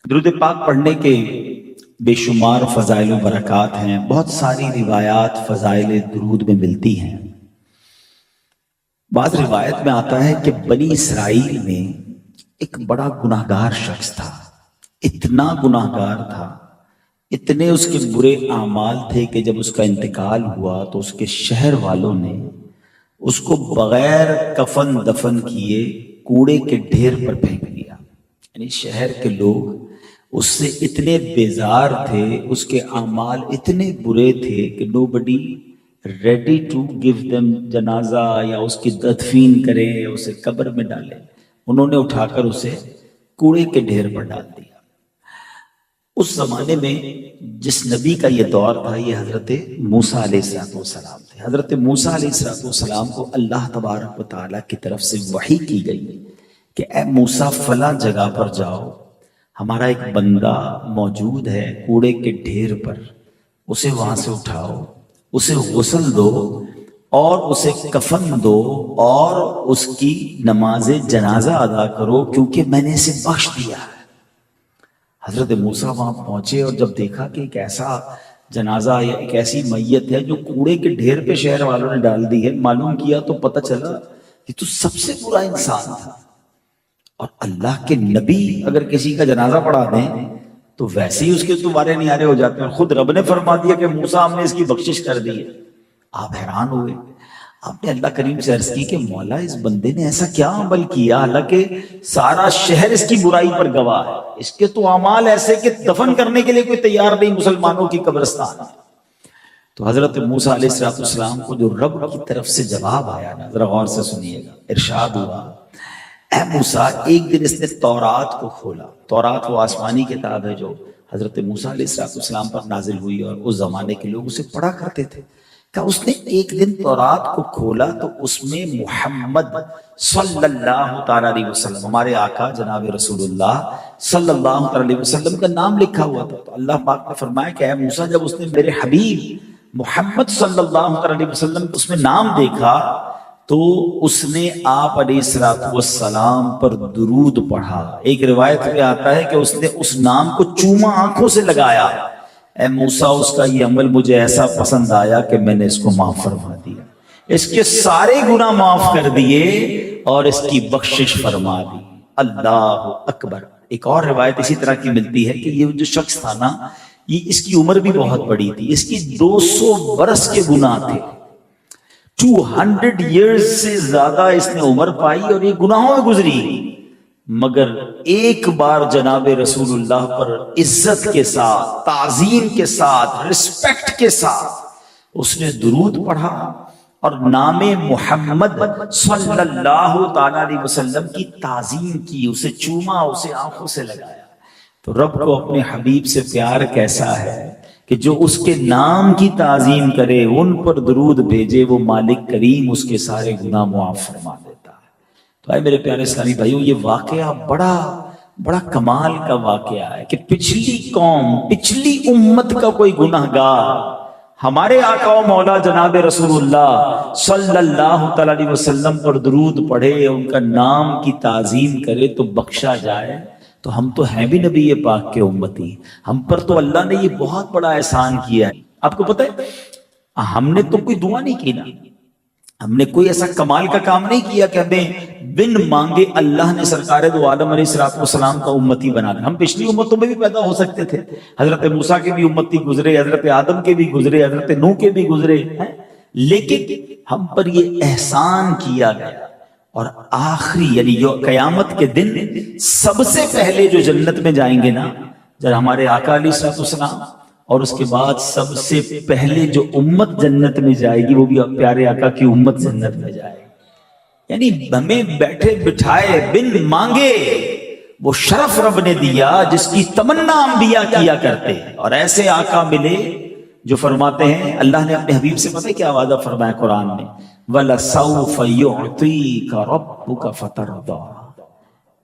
درود پاک پڑھنے کے بے شمار فضائل و برکات ہیں، بہت ساری روایات فضائل درود میں ملتی ہیں۔ بعض روایت میں آتا ہے کہ بنی اسرائیل میں ایک بڑا گناہگار شخص تھا، اتنا گناہگار تھا، اتنے اس کے برے اعمال تھے کہ جب اس کا انتقال ہوا تو اس کے شہر والوں نے اس کو بغیر کفن دفن کیے کوڑے کے ڈھیر پر پھینک دیا۔ یعنی شہر کے لوگ اس سے اتنے بیزار تھے، اس کے اعمال اتنے برے تھے کہ nobody ready to give them جنازہ یا اس کی تدفین کرے یا اسے قبر میں ڈالے۔ انہوں نے اٹھا کر اسے کوڑے کے ڈھیر پر ڈال دیا۔ اس زمانے میں جس نبی کا یہ دور تھا یہ حضرت موسیٰ علیہ السلام تھے۔ حضرت موسیٰ علیہ السلام کو اللہ تبارک و تعالیٰ کی طرف سے وحی کی گئی کہ اے موسیٰ فلاں جگہ پر جاؤ، ہمارا ایک بندہ موجود ہے کوڑے کے ڈھیر پر، اسے وہاں سے اٹھاؤ، اسے غسل دو اور اسے کفن دو اور اس کی نماز جنازہ ادا کرو کیونکہ میں نے اسے بخش دیا ہے۔ حضرت موسیٰ وہاں پہنچے اور جب دیکھا کہ ایک ایسا جنازہ یا ایک ایسی میت ہے جو کوڑے کے ڈھیر پہ شہر والوں نے ڈال دی ہے، معلوم کیا تو پتہ چلا کہ تو سب سے برا انسان تھا، اور اللہ کے نبی اگر کسی کا جنازہ پڑھا دیں تو ویسے ہی اس کے تمہارے نیارے ہو جاتے ہیں، اور خود رب نے فرما دیا کہ موسیٰ ہم نے اس کی بخشش کر دی ہے۔ آپ حیران ہوئے، آپ نے اللہ کریم سے عرض کی کہ مولا اس بندے نے ایسا کیا عمل کیا، حالانکہ سارا شہر اس کی برائی پر گواہ ہے، اس کے تو اعمال ایسے کہ دفن کرنے کے لیے کوئی تیار نہیں مسلمانوں کی قبرستان ہے۔ تو حضرت موسیٰ علیہ السلام کو جو رب کی طرف سے جواب آیا نا، ذرا غور سے سنیے گا، ارشاد ہوا اے موسیٰ، ایک دن اس نے تورات کو کھولا۔ تورات وہ آسمانی کتاب ہے جو حضرت موسیٰ علیہ السلام پر نازل ہوئی اور اس زمانے کے لوگ اسے پڑھا کرتے تھے۔ کہ اس نے ایک دن تورات کو کھولا تو اس میں محمد صلی اللہ تعالیٰ علیہ وسلم، ہمارے آقا جناب رسول اللہ صلی اللہ تعالیٰ علیہ وسلم کا نام لکھا ہوا تھا۔ تو اللہ پاک نے فرمایا کہ اے موسیٰ، جب اس نے میرے حبیب محمد صلی اللہ علیہ وسلم اس میں نام دیکھا تو اس نے آپ علیہ السلام پر درود پڑھا۔ ایک روایت میں آتا ہے کہ اس نے اس نام کو چوما آنکھوں سے لگایا۔ اے موسیٰ، اس کا یہ عمل مجھے ایسا پسند آیا کہ میں نے اس کو معاف فرما دیا، اس کے سارے گناہ معاف کر دیے اور اس کی بخشش فرما دی۔ اللہ اکبر۔ ایک اور روایت اسی طرح کی ملتی ہے کہ یہ جو شخص تھا نا، یہ اس کی عمر بھی بہت بڑی تھی، اس کی 200 برس کے گناہ تھے، 200 ایئرز سے زیادہ اس نے عمر پائی اور یہ گناہوں میں گزری، مگر ایک بار جناب رسول اللہ پر عزت کے ساتھ، تعظیم کے ساتھ، رسپیکٹ کے ساتھ اس نے درود پڑھا اور نام محمد صلی اللہ تعالیٰ علیہ وسلم کی تعظیم کی، اسے چوما، اسے آنکھوں سے لگایا۔ تو رب کو اپنے حبیب سے پیار کیسا ہے کہ جو اس کے نام کی تعظیم کرے، ان پر درود بھیجے، وہ مالک کریم اس کے سارے گناہ معاف فرما دیتا ہے۔ تو اے میرے پیارے اسلامی بھائیوں، یہ واقعہ بڑا کمال کا واقعہ ہے کہ پچھلی قوم، پچھلی امت کا کوئی گناہگار ہمارے آقا و مولا جناب رسول اللہ صلی اللہ تعالی علیہ وسلم پر درود پڑھے، ان کا نام کی تعظیم کرے تو بخشا جائے۔ تو ہم تو ہیں بھی نبی پاک کے امتی، ہم پر تو اللہ نے یہ بہت بڑا احسان کیا ہے۔ آپ کو پتہ ہے ہم نے تو کوئی دعا نہیں کی نا، ہم نے کوئی ایسا کمال کا کام نہیں کیا کہ ہمیں بن مانگے اللہ نے سرکار دو عالم علیہ السلام کا امتی بنا دیا۔ ہم پچھلی امتوں میں بھی پیدا ہو سکتے تھے، حضرت موسیٰ کے بھی امتی گزرے، حضرت آدم کے بھی گزرے، حضرت نوح کے بھی گزرے ہیں، لیکن ہم پر یہ احسان کیا گیا۔ اور آخری یعنی قیامت کے دن سب سے پہلے جو جنت میں جائیں گے نا، جب ہمارے آقا علیہ السلام، اور اس کے بعد سب سے پہلے جو امت جنت میں جائے گی وہ بھی پیارے آقا کی امت جنت میں جائے گی۔ یعنی ہمیں بیٹھے بٹھائے بن مانگے وہ شرف رب نے دیا جس کی تمنا انبیاء کیا کرتے ہیں، اور ایسے آقا ملے جو فرماتے ہیں، اللہ نے اپنے حبیب سے پتہ ہے کیا وعدہ فرمایا قرآن میں، وَلَسَوْفَ يُعْطِيكَ رَبُّكَ فَتَرْضَىٰ،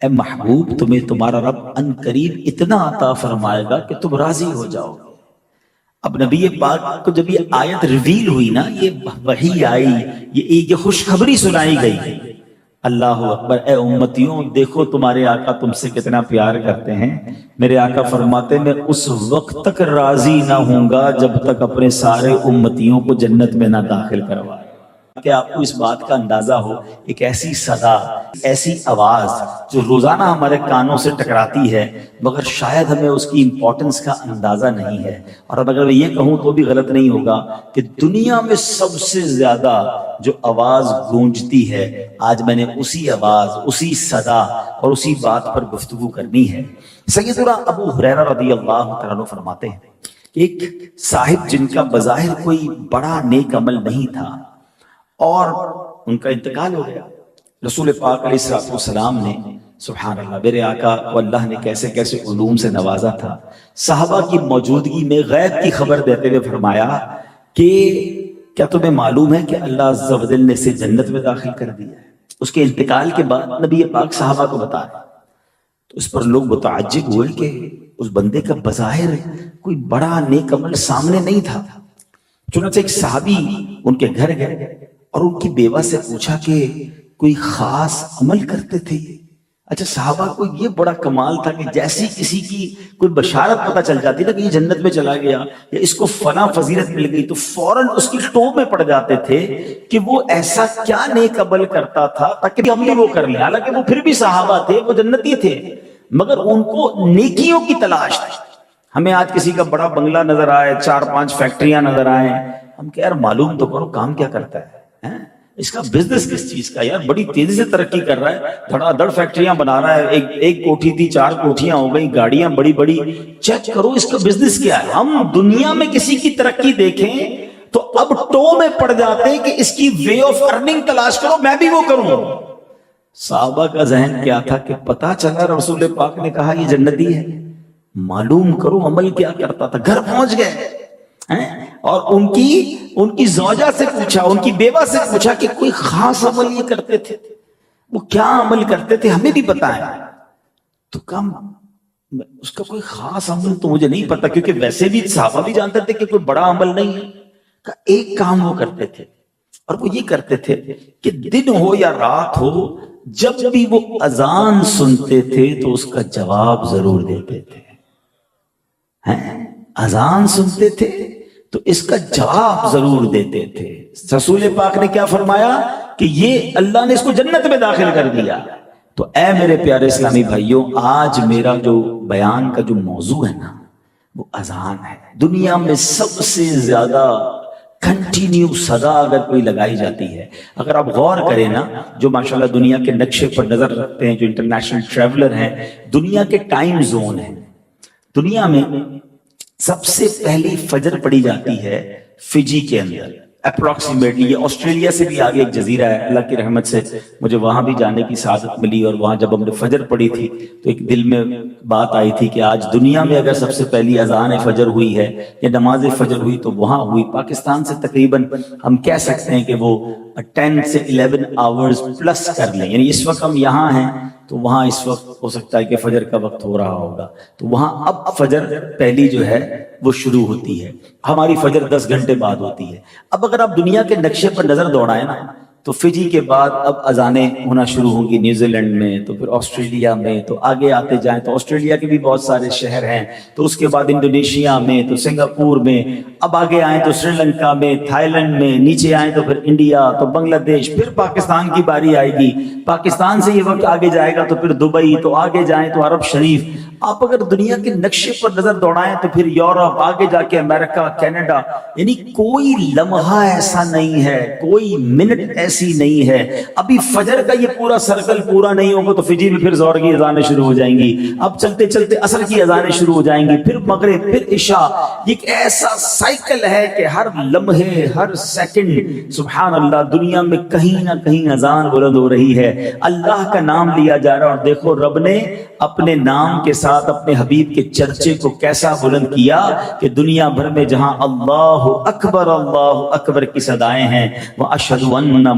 اے محبوب تمہیں تمہارا رب ان قریب اتنا عطا فرمائے گا کہ تم راضی ہو جاؤ گے۔ اب نبی پاک کو جب یہ آیت ریویل ہوئی نا، یہ وحی آئی، یہ خوشخبری سنائی گئی، اللہ اکبر. اے امتیوں دیکھو تمہارے آقا تم سے کتنا پیار کرتے ہیں. میرے آقا فرماتے میں اس وقت تک راضی نہ ہوں گا جب تک اپنے سارے امتیوں کو جنت میں نہ داخل کروائے. کہ آپ کو اس بات کا اندازہ ہو، ایک ایسی صدا، ایسی آواز جو روزانہ ہمارے کانوں سے ٹکراتی ہے مگر شاید ہمیں اس کی امپورٹنس کا اندازہ نہیں ہے. اور اب اگر میں یہ کہوں تو بھی غلط نہیں ہوگا کہ دنیا میں سب سے زیادہ جو آواز گونجتی ہے، آج میں نے اسی آواز، اسی صدا اور اسی بات پر گفتگو کرنی ہے. سیدنا ابو ہریرہ رضی اللہ تعالیٰ عنہ فرماتے ہیں کہ ایک صاحب جن کا بظاہر کوئی بڑا نیک عمل نہیں تھا اور ان کا انتقال ہو گیا. رسول پاک علیہ السلام نے، سبحان اللہ، میرے آقا کو اللہ نے کیسے کیسے علوم سے نوازا تھا. صحابہ کی موجودگی میں غیب کی خبر دیتے ہوئے فرمایا کہ کیا تمہیں معلوم ہے کہ اللہ عز و جل نے اسے جنت میں داخل کر دیا ہے. اس کے انتقال کے بعد نبی پاک صحابہ کو بتایا تو اس پر لوگ متعجب ہوئے کہ اس بندے کا بظاہر کوئی بڑا نیک عمل سامنے نہیں تھا. چنانچہ ایک صحابی ان کے گھر گئے اور ان کی بیوہ سے پوچھا کہ کوئی خاص عمل کرتے تھے. اچھا، صحابہ کو یہ بڑا کمال تھا کہ جیسی کسی کی کوئی بشارت پتہ چل جاتی نا کہ یہ جنت میں چلا گیا یا اس کو فلاں فضیلت مل گئی تو فوراً اس کی ٹوب میں پڑ جاتے تھے کہ وہ ایسا کیا نیک عمل کرتا تھا تاکہ ہم بھی وہ کر لیں. حالانکہ وہ پھر بھی صحابہ تھے، وہ جنتی تھے، مگر ان کو نیکیوں کی تلاش تھی. ہمیں آج کسی کا بڑا بنگلہ نظر آئے، 4-5 فیکٹریاں نظر آئیں، ہم کہ یار معلوم تو کرو کام کیا کرتا ہے، اس کا بزنس کس چیز کا، یار بڑی تیزی سے ترقی کر رہا ہے، دھڑا دھڑ فیکٹریاں بنا رہا ہے، ایک کوٹھی تھی 4 کوٹھیاں ہو گئی، گاڑیاں بڑی بڑی. چیک کرو اس کا بزنس کیا ہے. ہم دنیا میں کسی کی ترقی دیکھیں تو اب ٹو میں پڑ جاتے ہیں کہ اس کی وے آف ارننگ تلاش کرو، میں بھی وہ کروں. صحابہ کا ذہن کیا تھا کہ پتا چلا رسول پاک نے کہا یہ جنتی ہے، معلوم کرو عمل کیا کرتا تھا. گھر پہنچ گئے اور ان کی زوجہ سے پوچھا، ان کی بیوہ سے پوچھا کہ کوئی خاص عمل یہ کرتے تھے، وہ کیا عمل کرتے تھے ہمیں بھی بتائیں. تو کم اس کا کوئی خاص عمل تو مجھے نہیں پتا، کیونکہ ویسے بھی صحابہ بھی جانتے تھے کہ کوئی بڑا عمل نہیں ہے. ایک کام وہ کرتے تھے اور وہ یہ کرتے تھے کہ دن ہو یا رات ہو جب بھی وہ اذان سنتے تھے تو اس کا جواب ضرور دیتے تھے. اذان سنتے تھے تو اس کا جواب ضرور دیتے تھے. رسول پاک نے کیا فرمایا کہ یہ اللہ نے اس کو جنت میں داخل کر دیا. تو اے میرے پیارے اسلامی بھائیوں، آج میرا جو بیان کا جو موضوع ہے نا وہ اذان ہے. دنیا میں سب سے زیادہ کنٹینیو صدا اگر کوئی لگائی جاتی ہے، اگر آپ غور کریں نا، جو ماشاءاللہ دنیا کے نقشے پر نظر رکھتے ہیں، جو انٹرنیشنل ٹریولر ہیں، دنیا کے ٹائم زون ہیں. دنیا میں سب سے پہلی فجر پڑی جاتی ہے فجی کے اندر اپروکسیمیٹلی. یہ آسٹریلیا سے بھی آگے ایک جزیرہ ہے، اللہ کی رحمت سے مجھے وہاں بھی جانے کی سعادت ملی، اور وہاں جب ہم نے فجر پڑھی تھی تو ایک دل میں بات آئی تھی کہ آج دنیا میں اگر سب سے پہلی اذان فجر ہوئی ہے یا نماز فجر ہوئی تو وہاں ہوئی. پاکستان سے تقریباً ہم کہہ سکتے ہیں کہ وہ 10 سے 11 آورز پلس کر لیں، یعنی اس وقت ہم یہاں ہیں تو وہاں اس وقت ہو سکتا ہے کہ فجر کا وقت ہو رہا ہوگا. تو وہاں اب فجر پہلی جو ہے وہ شروع ہوتی ہے، ہماری فجر 10 گھنٹے بعد ہوتی ہے. اب اگر آپ دنیا کے نقشے پر نظر دوڑائیں نا تو فجی کے بعد اب اذانیں ہونا شروع ہوں گی نیوزی لینڈ میں، تو پھر آسٹریلیا میں، تو آگے آتے جائیں تو آسٹریلیا کے بھی بہت سارے شہر ہیں، تو اس کے بعد انڈونیشیا میں، تو سنگاپور میں، اب آگے آئیں تو سری لنکا میں، تھائی لینڈ میں، نیچے آئیں تو پھر انڈیا، تو بنگلہ دیش، پھر پاکستان کی باری آئے گی. پاکستان سے یہ وقت آگے جائے گا تو پھر دبئی، تو آگے جائیں تو عرب شریف. آپ اگر دنیا کے نقشے پر نظر دوڑائیں تو پھر یورپ، آگے جا کے امریکہ، کینیڈا، یعنی کوئی لمحہ ایسا نہیں ہے، کوئی منٹ ایسی نہیں ہے. ابھی فجر کا یہ پورا سرکل پورا نہیں ہوگا تو فجر میں پھر ظہر کی اذانیں شروع ہو جائیں گی، اب چلتے چلتے عصر کی اذانیں شروع ہو جائیں گی، پھر مغرب، پھر عشاء. ایک ایسا سائیکل ہے کہ ہر لمحے، ہر سیکنڈ سبحان اللہ دنیا میں کہیں نہ کہیں اذان بلند ہو رہی ہے، اللہ کا نام لیا جا رہا ہے. اور دیکھو رب نے اپنے نام کے ساتھ اپنے حبیب کے چرچے کو کیسا بلند کیا کہ دنیا بھر میں جہاں اللہ اکبر کی صدائیں ہیں، وَأَشْهَدُ أَنَّ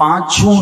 5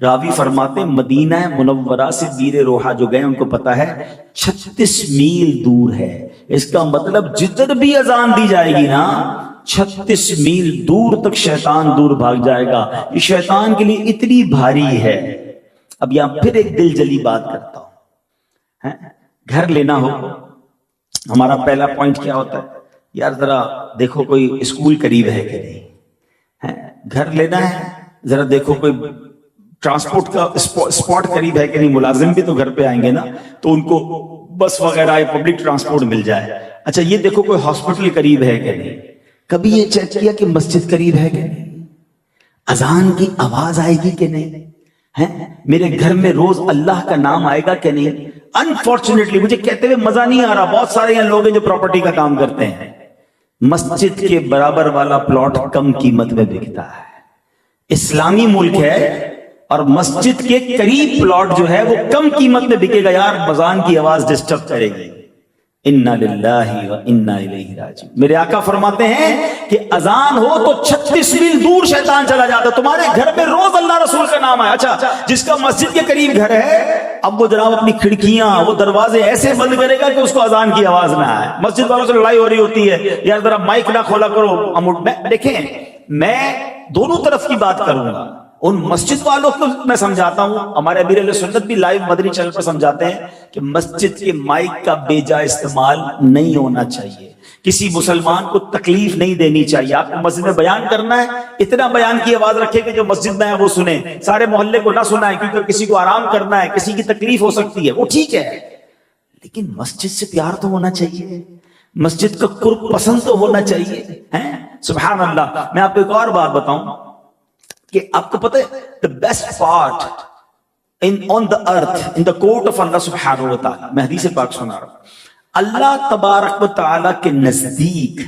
راوی فرماتے مدینہ منورہ سے بیر روحہ جو گئے ان کو پتا ہے 36 میل دور ہے. اس کا مطلب جدھر بھی اذان دی جائے گی نا 36 میل دور تک شیطان دور بھاگ جائے گا. یہ شیطان کے لیے اتنی بھاری ہے. اب یہاں پھر ایک دل جلی بات کرتا ہوں. گھر لینا ہو, ہمارا پہلا پوائنٹ کیا ہوتا ہے؟ یار ذرا دیکھو کوئی اسکول قریب ہے کہ نہیں. گھر لینا ہے ذرا دیکھو کوئی ٹرانسپورٹ کا اسپاٹ قریب ہے کہ نہیں. ملازم بھی تو گھر پہ آئیں گے نا, تو ان کو بس وغیرہ پبلک ٹرانسپورٹ مل جائے. اچھا یہ دیکھو کوئی ہاسپٹل قریب ہے کہ نہیں. کبھی یہ چیک کیا کہ مسجد قریب ہے کہ نہیں, اذان کی آواز آئے گی کہ نہیں, میرے گھر میں روز اللہ کا نام آئے گا کہ نہیں. انفارچونیٹلی مجھے کہتے ہوئے مزہ نہیں آ رہا, بہت سارے یہاں لوگ ہیں جو پراپرٹی کا کام کرتے ہیں, مسجد کے برابر والا پلاٹ کم قیمت میں بکتا ہے. اسلامی ملک ہے اور مسجد کے قریب پلاٹ جو ہے وہ کم قیمت میں بکے گا. یار اذان کی آواز ڈسٹرب کرے گی. انا للہ و انا الیہ راجعون. میرے آقا فرماتے ہیں کہ اذان ہو تو 36 میل دور شیطان چلا جاتا. تمہارے گھر میں روز اللہ رسول کا نام ہے. اچھا جس کا مسجد کے قریب گھر ہے, اب وہ جناب اپنی کھڑکیاں وہ دروازے ایسے بند کرے گا کہ اس کو اذان کی آواز نہ آئے. مسجد والوں سے لڑائی ہو رہی ہوتی ہے, یار ذرا مائک نہ کھولا کرو. دیکھیں میں دونوں طرف کی بات کروں گا. ان مسجد والوں کو میں سمجھاتا ہوں, ہمارے امیر اہل سنت بھی لائیو مدنی چینل پر سمجھاتے ہیں کہ مسجد کے مائک کا بے جا استعمال نہیں ہونا چاہیے. کسی مسلمان کو تکلیف نہیں دینی چاہیے. آپ کو مسجد میں بیان کرنا ہے, اتنا بیان کی آواز رکھے کہ جو مسجد میں ہے وہ سنیں, سارے محلے کو نہ سنائے, کیونکہ کسی کو آرام کرنا ہے, کسی کی تکلیف ہو سکتی ہے, وہ ٹھیک ہے. لیکن مسجد سے پیار تو ہونا چاہیے, مسجد کا قرب پسند تو ہونا چاہیے. سبحان اللہ. میں آپ کو ایک اور بات بتاؤں کہ آپ کو پتہ ہے the best part on the earth in the court of Allah subhanahu wa ta'ala, میں حدیث پاک سنا رہا ہوں, اللہ تبارک و تعالی کے نزدیک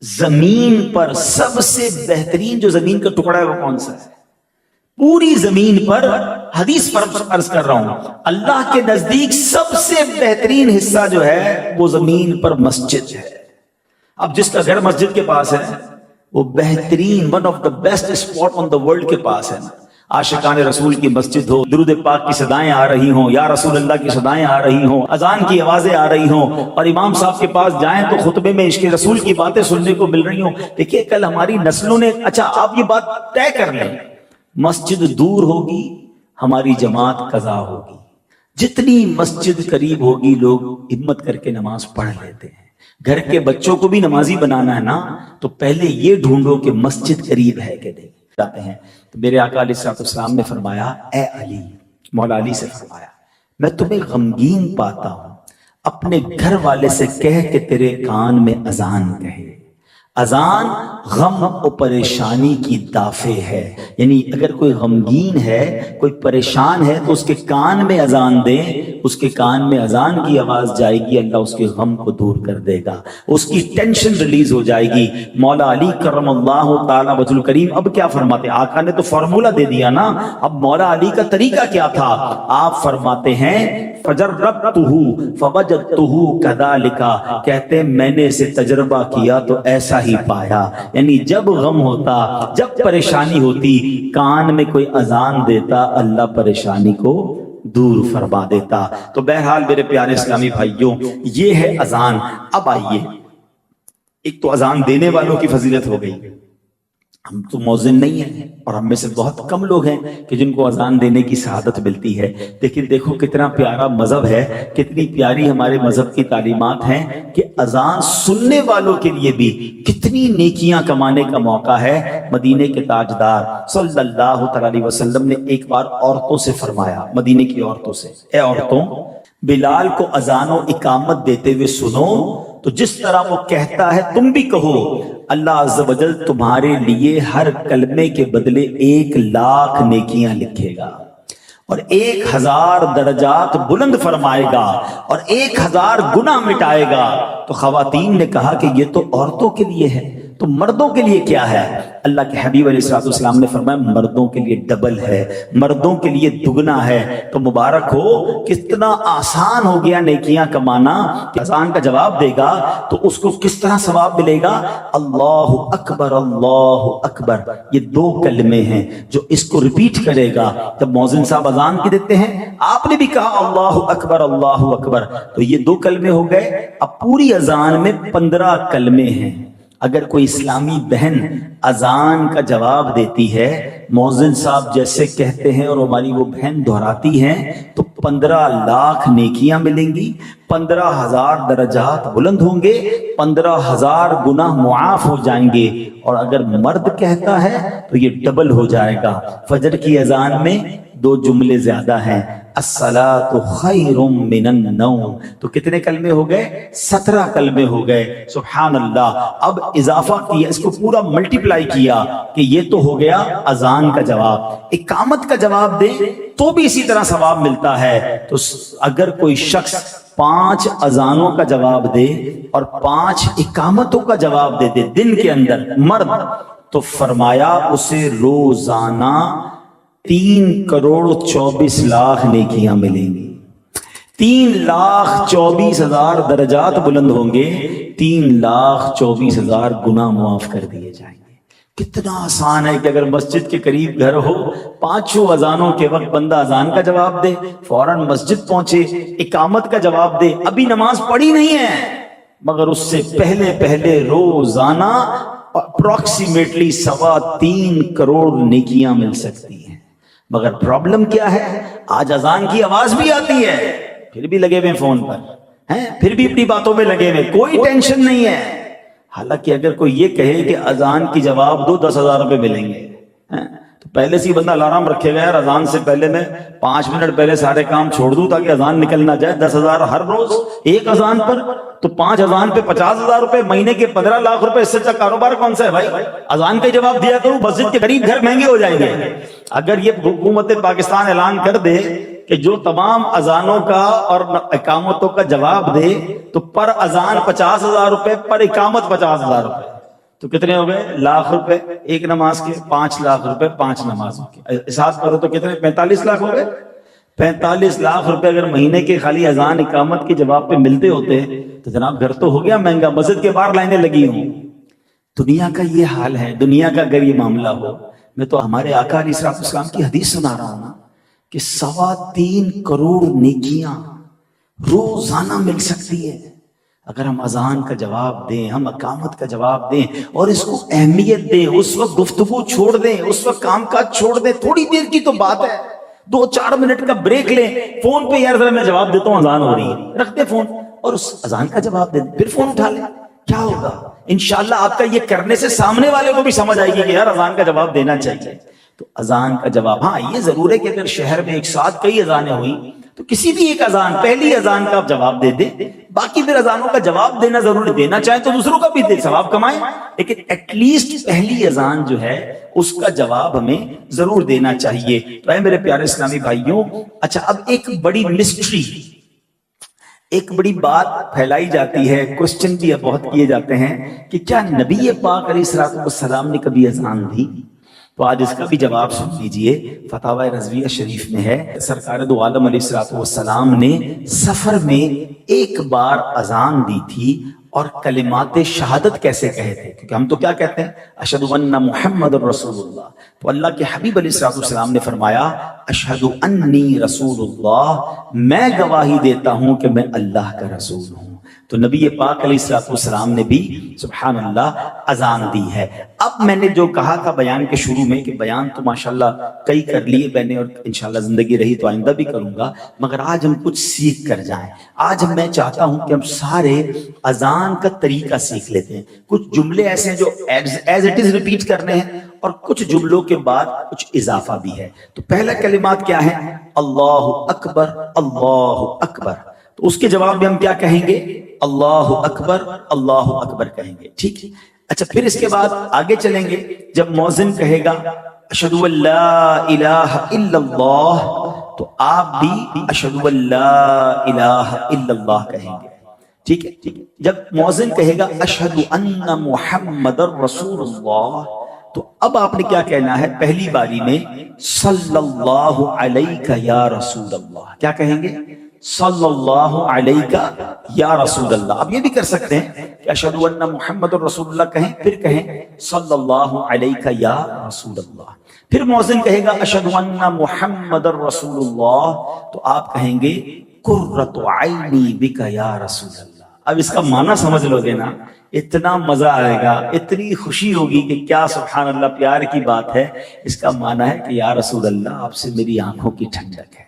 زمین پر سب سے بہترین جو زمین کا ٹکڑا ہے وہ کون سا ہے؟ پوری زمین پر, حدیث پر عرض کر رہا ہوں, اللہ کے نزدیک سب سے بہترین حصہ جو ہے وہ زمین پر مسجد ہے. اب جس کا گھر مسجد کے پاس ہے وہ بہترین one of the best spot on the world کے پاس ہے. عاشقان رسول کی مسجد ہو, درود پاک کی صدائیں آ رہی ہوں, یا رسول اللہ کی صدائیں آ رہی ہوں, اذان کی آوازیں آ رہی ہوں, اور امام صاحب کے پاس جائیں تو خطبے میں عشق رسول کی باتیں سننے کو مل رہی ہوں. دیکھیے کل ہماری نسلوں نے, اچھا آپ یہ بات طے کر لیں, مسجد دور ہوگی ہماری جماعت قضا ہوگی. جتنی مسجد قریب ہوگی لوگ ہمت کر کے نماز پڑھ لیتے ہیں. گھر کے بچوں کو بھی نمازی بنانا ہے نا, تو پہلے یہ ڈھونڈو کہ مسجد قریب ہے کہ نہیں. جاتے ہیں تو میرے آقا علیہ السلام نے فرمایا, اے علی, مولا علی سے فرمایا, میں تمہیں غمگین پاتا ہوں, اپنے گھر والے سے کہہ کہ تیرے کان میں اذان کہے. اذان غم و پریشانی کی دافع ہے, یعنی اگر کوئی غمگین ہے, کوئی پریشان ہے, تو اس کے کان میں اذان دیں, اس کے کان میں اذان کی آواز جائے گی, اللہ اس کے غم کو دور کر دے گا, اس کی ٹینشن ریلیز ہو جائے گی. مولا علی کرم اللہ تعالی وجہ الکریم اب کیا فرماتے, آقا نے تو فارمولہ دے دیا نا, اب مولا علی کا طریقہ کیا تھا؟ آپ فرماتے ہیں فجربتہ فوجدتہ کذالک, کہتے میں نے اسے تجربہ کیا تو ایسا ہی پایا. یعنی جب غم ہوتا, جب پریشانی ہوتی, کان میں کوئی اذان دیتا, اللہ پریشانی کو دور فرما دیتا. تو بہرحال میرے پیارے اسلامی بھائیوں, یہ ہے اذان. اب آئیے, ایک تو اذان دینے والوں کی فضیلت ہو گئی. ہم تو مؤذن نہیں ہیں, اور ہم میں سے بہت کم لوگ ہیں کہ جن کو اذان دینے کی سعادت ملتی ہے. لیکن دیکھو کتنا پیارا مذہب ہے, کتنی پیاری ہمارے مذہب کی تعلیمات ہیں کہ اذان سننے والوں کے لیے بھی کتنی نیکیاں کمانے کا موقع ہے. مدینے کے تاجدار صلی اللہ علیہ وسلم نے ایک بار عورتوں سے فرمایا, مدینے کی عورتوں سے, اے عورتوں, بلال کو اذان و اقامت دیتے ہوئے سنو, تو جس طرح وہ کہتا ہے تم بھی کہو, اللہ عز و جل تمہارے لیے ہر کلمے کے بدلے 1,00,000 نیکیاں لکھے گا, اور 1,000 درجات بلند فرمائے گا, اور 1,000 گناہ مٹائے گا. تو خواتین نے کہا کہ یہ تو عورتوں کے لیے ہے, تو مردوں کے لیے کیا ہے؟ اللہ کے حبیب علیہ الصلوۃ والسلام نے فرمایا مردوں کے لیے ڈبل ہے، مردوں کے لیے دگنا ہے۔ تو مبارک ہو، کتنا آسان ہو گیا نیکیاں کمانا۔ اذان کا جواب دے گا تو اس کو کس طرح ثواب ملے گا؟ اللہ اکبر اللہ اکبر، یہ 2 کلمے ہیں جو اس کو ریپیٹ کرے گا جب مؤذن صاحب اذان کی دیتے ہیں۔ آپ نے بھی کہا اللہ اکبر اللہ اکبر، تو یہ 2 کلمے ہو گئے۔ اب پوری اذان میں 15 کلمے ہیں۔ اگر کوئی اسلامی بہن اذان کا جواب دیتی ہے، مؤذن صاحب جیسے کہتے ہیں اور ہماری وہ بہن دہراتی ہیں، تو 15 لاکھ نیکیاں ملیں گی، 15,000 درجات بلند ہوں گے، 15,000 گناہ معاف ہو جائیں گے۔ اور اگر مرد کہتا ہے تو یہ ڈبل ہو جائے گا۔ فجر کی اذان میں 2 جملے زیادہ ہیں، الصلاۃ خیر من النوم، تو کتنے کلمے ہو گئے؟ 17 کلمے ہو گئے۔ سبحان اللہ۔ اب اضافہ کیا، اس کو پورا ملٹیپلائی کیا کہ یہ تو ہو گیا اذان کا جواب۔ اقامت کا جواب دے تو بھی اسی طرح ثواب ملتا ہے۔ تو اگر کوئی شخص 5 اذانوں کا جواب دے اور 5 اقامتوں کا جواب دے دے دن کے اندر، مرد، تو فرمایا اسے روزانہ 3,24,00,000 نیکیاں ملیں گی، 3,24,000 درجات بلند ہوں گے، 3,24,000 گناہ معاف کر دیے جائیں گے۔ کتنا آسان ہے کہ اگر مسجد کے قریب گھر ہو، 5 اذانوں کے وقت بندہ اذان کا جواب دے، فوراً مسجد پہنچے، اقامت کا جواب دے، ابھی نماز پڑھی نہیں ہے مگر اس سے پہلے روزانہ اپروکسیمیٹلی 3.25 کروڑ نیکیاں مل سکتی ہیں۔ مگر پرابلم کیا ہے؟ آج اذان کی آواز بھی آتی ہے، پھر بھی لگے ہوئے فون پر ہیں، پھر بھی اپنی باتوں میں لگے ہوئے، کوئی ٹینشن نہیں ہے۔ حالانکہ اگر کوئی یہ کہے کہ اذان کی جواب دو 10,000 روپے ملیں گے، تو پہلے سے ہی بندہ الارم رکھے گا، یار اذان سے پہلے میں 5 منٹ پہلے سارے کام چھوڑ دوں تاکہ اذان نکل نہ جائے۔ 10,000 ہر روز ایک اذان پر، تو 5 اذان پہ 50,000 روپے، مہینے کے 15 لاکھ روپے۔ اس سے اچھا کاروبار کون سا ہے بھائی؟ اذان کا جواب دیا کروں، مسجد کے قریب گھر مہنگے ہو جائیں گے۔ اگر یہ حکومت پاکستان اعلان کر دے کہ جو تمام اذانوں کا اور اقامتوں کا جواب دے تو پر اذان 50,000 روپے، پر اقامت 50,000 روپے، تو کتنے ہو گئے؟ لاکھ روپے ایک نماز کے، 5 لاکھ روپے 5 نمازوں کے، حساب کرو تو کتنے؟ 45 لاکھ ہو گئے۔ 45 لاکھ روپے اگر مہینے کے خالی اذان اقامت کے جواب پہ ملتے ہوتے تو جناب گھر تو ہو گیا مہنگا، مسجد کے باہر لائنیں لگی ہوں۔ دنیا کا یہ حال ہے۔ دنیا کا اگر یہ معاملہ ہو، میں تو ہمارے آقا علیہ السلام کی حدیث سنا رہا ہوں نا کہ 3.25 کروڑ نیکیاں روزانہ مل سکتی ہے اگر ہم اذان کا جواب دیں، ہم اقامت کا جواب دیں اور اس کو اہمیت دیں۔ اس وقت گفتگو چھوڑ دیں، اس وقت کام کاج چھوڑ دیں، تھوڑی دیر کی تو بات ہے، 2-4 منٹ کا بریک لیں، فون پہ یار ذرا میں جواب دیتا ہوں، اذان ہو رہی ہے، رکھ دیں فون اور اس اذان کا جواب دیں، پھر فون اٹھا لیں۔ کیا ہوگا؟ انشاءاللہ آپ کا یہ کرنے سے سامنے والے کو بھی سمجھ آئے گی کہ یار اذان کا جواب دینا چاہیے۔ تو اذان کا جواب، ہاں یہ ضرور ہے کہ اگر شہر میں ایک ساتھ کئی اذانیں ہوئیں تو کسی بھی ایک اذان، پہلی اذان کا آپ جواب دے دیں، باقی پھر اذانوں کا جواب دینا ضروری، دینا چاہیں تو دوسروں کا بھی دے، ثواب کمائیں، لیکن ایٹ لیسٹ پہلی اذان جو ہے اس کا جواب ہمیں ضرور دینا چاہیے۔ تو اے میرے پیارے اسلامی بھائیوں، اچھا اب ایک بڑی مسٹری، ایک بڑی بات پھیلائی جاتی ہے، کوسچن بھی بہت کیے جاتے ہیں کہ کیا نبی پاک علیہ السلام نے کبھی اذان دی؟ تو آج اس کا بھی جواب سن لیجئے۔ فتاوی رضویہ شریف میں ہے، سرکار دو عالم علیہ السلام نے سفر میں ایک بار اذان دی تھی اور کلمات شہادت کیسے کہے تھے، کیونکہ ہم تو کیا کہتے ہیں؟ اشہد ان محمد رسول اللہ۔ تو اللہ کے حبیب علیہ السلام نے فرمایا اشہد انی رسول اللہ، میں گواہی دیتا ہوں کہ میں اللہ کا رسول ہوں۔ تو نبی پاک علیہ السلام نے بھی سبحان اللہ اذان دی ہے۔ اب میں نے جو کہا تھا بیان کے شروع میں کہ بیان تو ماشاءاللہ کئی کر لیے میں نے اور انشاءاللہ زندگی رہی تو آئندہ بھی کروں گا، مگر آج ہم کچھ سیکھ کر جائیں۔ آج میں چاہتا ہوں کہ ہم سارے اذان کا طریقہ سیکھ لیتے ہیں۔ کچھ جملے ایسے ہیں جو ایز اٹ از ریپیٹ کرنے ہیں اور کچھ جملوں کے بعد کچھ اضافہ بھی ہے۔ تو پہلا کلمات کیا ہے؟ اللہ اکبر اللہ اکبر۔ تو اس کے جواب میں ہم کیا کہیں گے؟ اللہ اکبر کہیں گے، ٹھیک ہے۔ اچھا پھر اس کے بعد آگے چلیں گے، جب مؤذن کہے گا اشہد ان لا الہ الا اللہ تو آپ بھی اشہد ان لا الہ الا اللہ کہیں گے۔ ٹھیک ہے. جب مؤذن کہے گا اشہد ان محمد الرسول اللہ، تو اب آپ نے کیا کہنا ہے؟ پہلی باری میں صلی اللہ علیہ یا رسول اللہ. کیا کہیں گے؟ صلی اللہ علیہ یا رسول اللہ. اب یہ بھی کر سکتے ہیں کہ اشہد ان محمد الرسول اللہ کہیں، پھر کہیں صلی اللہ علیہ یا رسول اللہ. پھر مؤذن کہے گا اشہد ان محمد الرسول اللہ، تو آپ کہیں گے قرۃ عینی بک یا رسول اللہ. اب اس کا معنی سمجھ لو گے نا، اتنا مزہ آئے گا، اتنی خوشی ہوگی کہ کیا سبحان اللہ، پیار کی بات ہے. اس کا معنی ہے کہ یا رسول اللہ آپ سے میری آنکھوں کی ٹھنڈک ہے.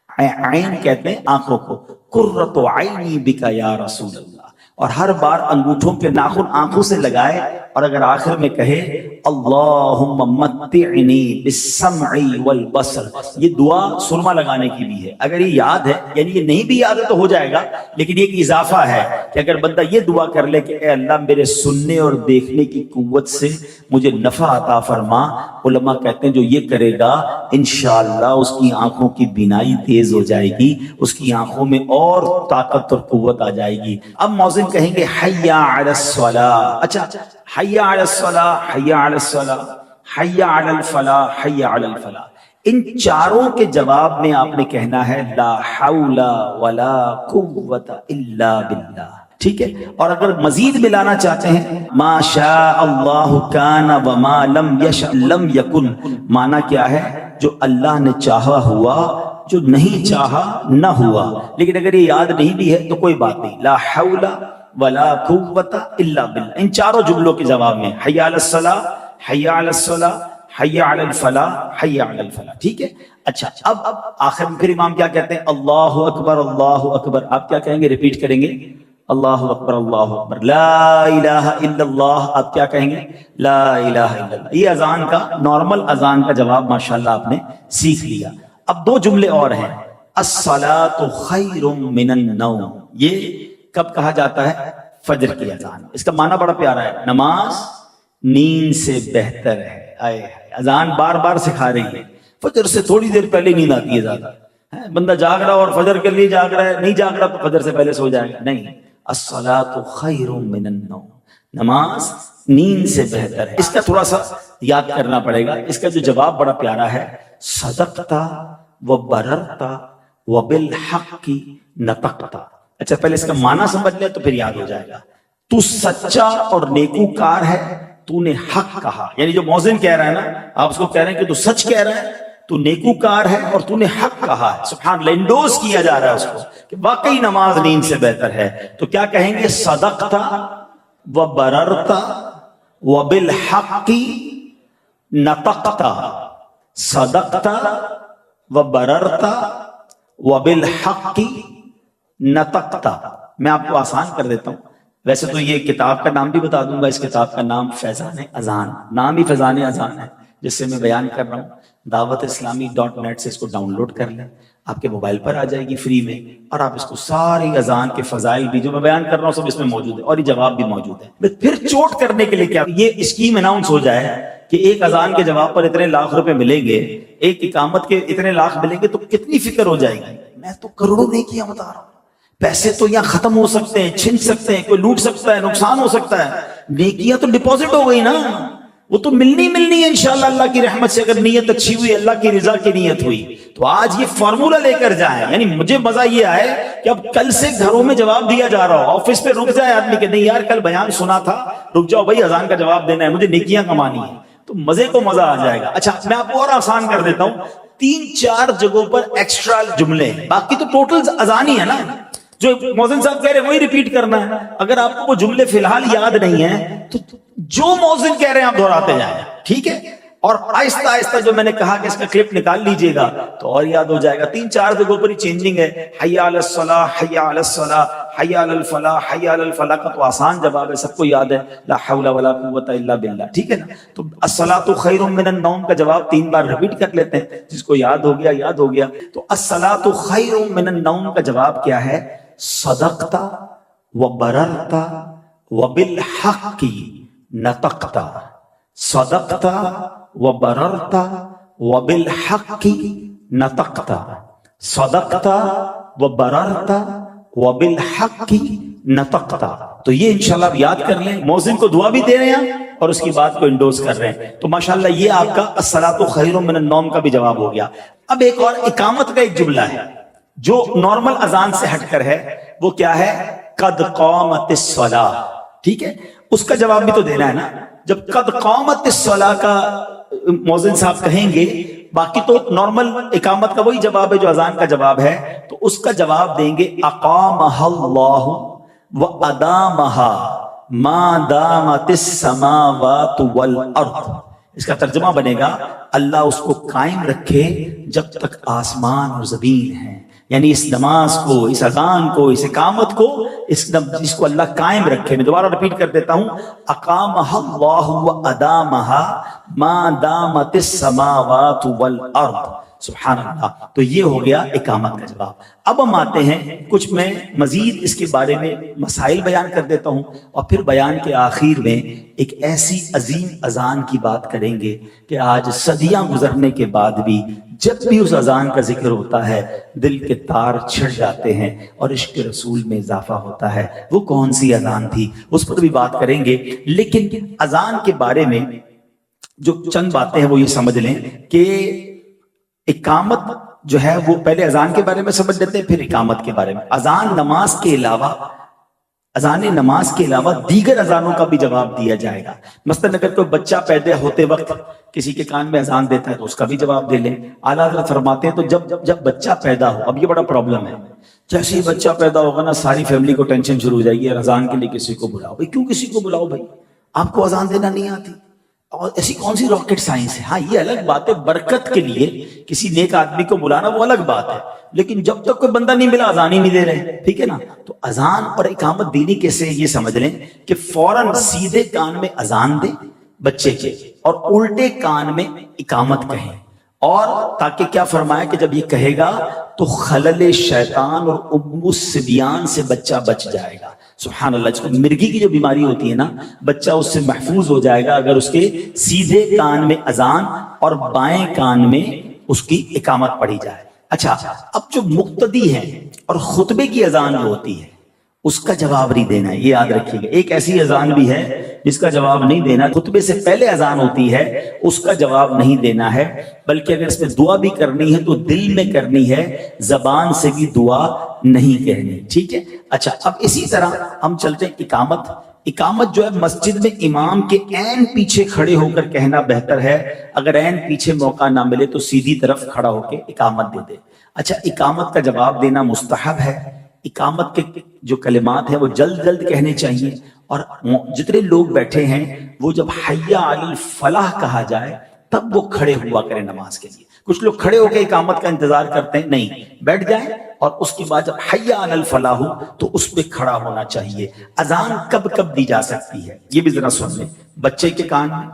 عین کہتے ہیں آنکھوں کو. قرۃ عینی بک یا رسول اللہ. اور ہر بار انگوٹھوں کے ناخن آنکھوں سے لگائے، اور اگر آخر میں کہے اللہم متعنی بالسمع والبصر، یہ دعا سرما لگانے کی بھی ہے. اگر یہ یاد ہے، یعنی یہ نہیں بھی یاد ہے تو ہو جائے گا، لیکن یہ ایک اضافہ ہے کہ اگر بندہ یہ دعا کر لے کہ اے اللہ میرے سننے اور دیکھنے کی قوت سے مجھے نفع عطا فرما. علماء کہتے ہیں جو یہ کرے گا انشاءاللہ اس کی آنکھوں کی بینائی تیز ہو جائے گی، اس کی آنکھوں میں اور طاقت اور قوت آ جائے گی. اب مؤذن کہیں گے حی علی الصلاۃ. اچھا، حی علی الصلاۃ، حی علی الصلاۃ، حی علی الفلاح، حی علی الفلاح. ان چاروں کے جواب میں آپ نے کہنا ہے لا حول ولا قوت الا باللہ. ٹھیک ہے. اور اگر مزید ملانا چاہتے ہیں ما شاء اللہ کان وما لم یشأ لم یکن. معنی کیا ہے؟ جو اللہ نے چاہا ہوا، جو نہیں چاہا نہ ہوا. لیکن اگر یہ یاد نہیں بھی ہے تو کوئی بات نہیں. لا حول ولا قوت الا باللہ. ان چاروں جملوں کے جواب میں حی علی الصلاۃ، حی علی الصلاۃ، حی علی الفلاح، حی علی الفلاح. ٹھیک ہے. اچھا، اب آخر میں پھر امام کیا کہتے ہیں؟ اللہ اکبر، اللہ اکبر. آپ کیا کہیں گے؟ ریپیٹ کریں گے اللہ اکبر، اللہ اکبر. لا الہ الا اللہ. آپ کیا کہیں گے؟ لا الہ الا اللہ. یہ اذان کا، نارمل اذان کا جواب ماشاءاللہ آپ نے سیکھ لیا. اب دو جملے اور ہیں. الصلاۃ خیر من النوم. یہ کب کہا جاتا ہے؟ فجر کی اذان. اس کا معنی بڑا پیارا ہے، نماز نیند سے بہتر ہے. اذان بار بار سکھا رہی ہے. فجر سے تھوڑی دیر پہلے نیند آتی ہے زیادہ. بندہ جاگ رہا اور فجر کے لیے جاگ رہا ہے، نہیں جاگ رہا تو فجر سے پہلے سو جائے گا. نہیں، الصلاۃ خیر من النوم. نماز نیند سے بہتر ہے. اس کا تھوڑا سا یاد کرنا پڑے گا. اس کا جو جواب بڑا پیارا ہے، صدقتا وبررتا وبالحق نطقتا. اچھا، پہلے اس کا معنی سمجھ لے تو پھر یاد ہو جائے گا. تو سچا اور نیکوکار ہے، تو نے حق کہا. یعنی جو مؤذن کہہ رہا ہے نا، آپ اس کو کہہ رہے ہیں کہ تو سچ کہہ رہا ہے، تو نیکوکار ہے اور تو نے حق کہا ہے. سبحان اللہ، انڈوز کیا جا رہا ہے اس کو کہ واقعی نماز نیند سے بہتر ہے. تو کیا کہیں گے؟ صدقتا وبررتا وبالحق نطقتا. صدقتا وبررتا وبالحق نطقتا. میں آپ کو آسان کر دیتا ہوں. ویسے تو یہ کتاب کا نام بھی بتا دوں گا. اس کتاب کا نام فیضان اذان، نام ہی فیضان اذان ہے جس سے میں بیان کر رہا ہوں. dawatIslami.net سے اس کو ڈاؤن لوڈ کر لیں، آپ کے موبائل پر آ جائے گی فری میں. اور آپ اس کو ساری اذان کے فضائل بھی جو میں بیان کر رہا ہوں سب اس میں موجود ہے، اور یہ جواب بھی موجود ہے. پھر چوٹ کرنے کے لیے کیا یہ اسکیم اناؤنس ہو جائے کہ ایک اذان کے جواب پر اتنے لاکھ روپے ملیں گے، ایک اقامت کے اتنے لاکھ ملیں گے، تو کتنی فکر ہو جائے گی. میں تو کروڑوں نہیں کیا بتا رہا ہوں. پیسے تو یہاں ختم ہو سکتے ہیں، چھن سکتے ہیں، کوئی لوٹ سکتا ہے، نقصان ہو سکتا ہے. نیکیاں تو ڈپوزٹ ہو گئی نا، وہ تو ملنی ہے انشاءاللہ اللہ کی رحمت سے. اگر نیت اچھی ہوئی، اللہ کی رضا کی نیت ہوئی، تو آج یہ فارمولہ لے کر جائیں. یعنی مجھے مزہ یہ آئے کہ اب کل سے گھروں میں جواب دیا جا رہا ہو. آفس پہ رک جائے آدمی کہ نہیں یار کل بیان سنا تھا، رک جاؤ بھائی، اذان کا جواب دینا ہے، مجھے نیکیاں کمانی ہے. تو مزے کو مزہ آ جائے گا. اچھا، میں آپ کو اور آسان کر دیتا ہوں. 3-4 جگہوں پر ایکسٹرا جملے، باقی تو ٹوٹل اذان ہی ہے نا. جو مؤذن صاحب کہہ رہے ہیں وہی ریپیٹ کرنا ہے. اگر آپ کو وہ جملے فی الحال یاد نہیں ہیں تو جو مؤذن کہہ رہے ہیں آپ دہراتے جائیں. ٹھیک ہے. اور آہستہ آہستہ جو میں نے کہا کہ اس کا کلپ نکال لیجئے گا تو اور یاد ہو جائے گا. 3-4 جگہوں پر ہی چینجنگ ہے. حی علی الصلاح، حی علی الصلاح، حی علی الفلاح، حی علی الفلاح کا تو آسان جواب ہے، سب کو یاد ہے، لا حول ولا قوت الا باللہ. ٹھیک ہے نا. تو الصلاۃ خیر من النوم کا جواب 3 بار ریپیٹ کر لیتے ہیں، جس کو یاد ہو گیا یاد ہو گیا. تو الصلاۃ خیر من النوم کا جواب کیا ہے؟ صدقتا وبررتا وبالحق نطقتا. صدقتا وبررتا وبالحق نطقتا. صدقتا وبررتا وبالحق نطقتا. تو یہ انشاءاللہ آپ یاد کر لیں. مؤذن کو دعا بھی دے رہے ہیں اور اس کی بات کو انڈوز کر رہے ہیں. تو ماشاءاللہ یہ آپ کا الصلاۃ خیر من النوم کا بھی جواب ہو گیا. اب ایک اور اقامت کا ایک جملہ ہے جو نارمل اذان سے ہٹ کر ہے. وہ کیا ہے؟ قد قامت الصلاۃ. ٹھیک ہے, اس کا جواب بھی تو دینا ہے نا. جب قد قامت الصلاۃ کا مؤذن صاحب کہیں گے, باقی تو نارمل اقامت کا وہی جواب ہے جو اذان کا جواب ہے, تو اس کا جواب دیں گے اقامہ اللہ وادامہا ما دامت السماوات والارض. اس کا ترجمہ بنے گا اللہ اس کو قائم رکھے جب تک آسمان اور زمین ہیں. یعنی اس نماز کو, اس اذان کو, اس اقامت کو, اس کو اللہ قائم رکھے. میں دوبارہ ریپیٹ کر دیتا ہوں, اقامہ اللہ وادامہا ما دامت السماوات والارض. سبحان اللہ. تو یہ ہو گیا اقامت کا جواب. اب ہم آتے ہیں کچھ, میں مزید اس کے بارے میں مسائل بیان کر دیتا ہوں اور پھر بیان کے آخر میں ایک ایسی عظیم اذان کی بات کریں گے کہ آج صدیاں گزرنے کے بعد بھی جب بھی اس اذان کا ذکر ہوتا ہے دل کے تار چھڑ جاتے ہیں اور عشق رسول میں اضافہ ہوتا ہے. وہ کون سی اذان تھی اس پر بھی بات کریں گے. لیکن اذان کے بارے میں جو چند باتیں ہیں وہ یہ سمجھ لیں کہ اقامت جو ہے وہ پہلے اذان کے بارے میں سمجھ لیتے ہیں, پھر اقامت کے بارے میں. اذان نماز کے علاوہ, اذان نماز کے علاوہ دیگر اذانوں کا بھی جواب دیا جائے گا. مثلا اگر کوئی بچہ پیدا ہوتے وقت کسی کے کان میں اذان دیتا ہے تو اس کا بھی جواب دے لیں. اعلیٰ حضرت فرماتے ہیں تو جب بچہ پیدا ہو, اب یہ بڑا پرابلم ہے, جیسے ہی بچہ پیدا ہوگا نا ساری فیملی کو ٹینشن شروع ہو جائے گی, اذان کے لیے کسی کو بلاؤ. بھائی کیوں کسی کو بلاؤ بھائی, آپ کو اذان دینا نہیں آتی؟ اور ایسی کون سی راکٹ سائنس ہے؟ ہاں یہ الگ بات ہے, برکت کے لیے کسی نیک آدمی کو بلانا وہ الگ بات ہے, لیکن جب تک کوئی بندہ نہیں ملا اذان ہی نہیں دے رہے. ٹھیک ہے نا. تو اذان اور اقامت دینی کیسے, یہ سمجھ لیں کہ فوراً سیدھے کان میں اذان دے بچے کے اور الٹے کان میں اقامت کہیں, اور تاکہ کیا فرمایا کہ جب یہ کہے گا تو خلل شیطان اور ام الصبیان سے بچہ بچ جائے گا. سبحان اللہ. جس کو مرگی کی جو بیماری ہوتی ہے نا, بچہ اس سے محفوظ ہو جائے گا اگر اس کے سیدھے کان میں اذان اور بائیں کان میں اس کی اقامت پڑھی جائے. اچھا, اب جو مقتدی ہیں اور خطبے کی اذان جو ہوتی ہے اس کا جواب نہیں دینا ہے, یہ یاد رکھیے گا. ایک ایسی اذان بھی ہے جس کا جواب نہیں دینا, خطبے سے پہلے اذان ہوتی ہے, اس کا جواب نہیں دینا ہے, بلکہ اگر اس میں دعا بھی کرنی ہے تو دل میں کرنی ہے, زبان سے بھی دعا نہیں کہنی. ٹھیک ہے. اچھا, اب اسی طرح ہم چلتے ہیں اقامت. اقامت جو ہے مسجد میں امام کے عین پیچھے کھڑے ہو کر کہنا بہتر ہے. اگر عین پیچھے موقع نہ ملے تو سیدھی طرف کھڑا ہو کے اقامت دے دے. اچھا, اقامت کا جواب دینا مستحب ہے. اقامت کے جو کلمات ہیں وہ جلد جلد کہنے چاہیے, اور جتنے لوگ بیٹھے ہیں وہ جب حی علی الفلاح کہا جائے تب وہ کھڑے ہوا کریں نماز کے لیے. کچھ لوگ کھڑے ہو کے اقامت کا انتظار کرتے ہیں, نہیں, بیٹھ جائیں اور اس کے بعد جب حی علی الفلاح ہو تو اس پہ کھڑا ہونا چاہیے. اذان کب کب دی جا سکتی ہے یہ بھی ذرا سن لیں. بچے کے کان میں,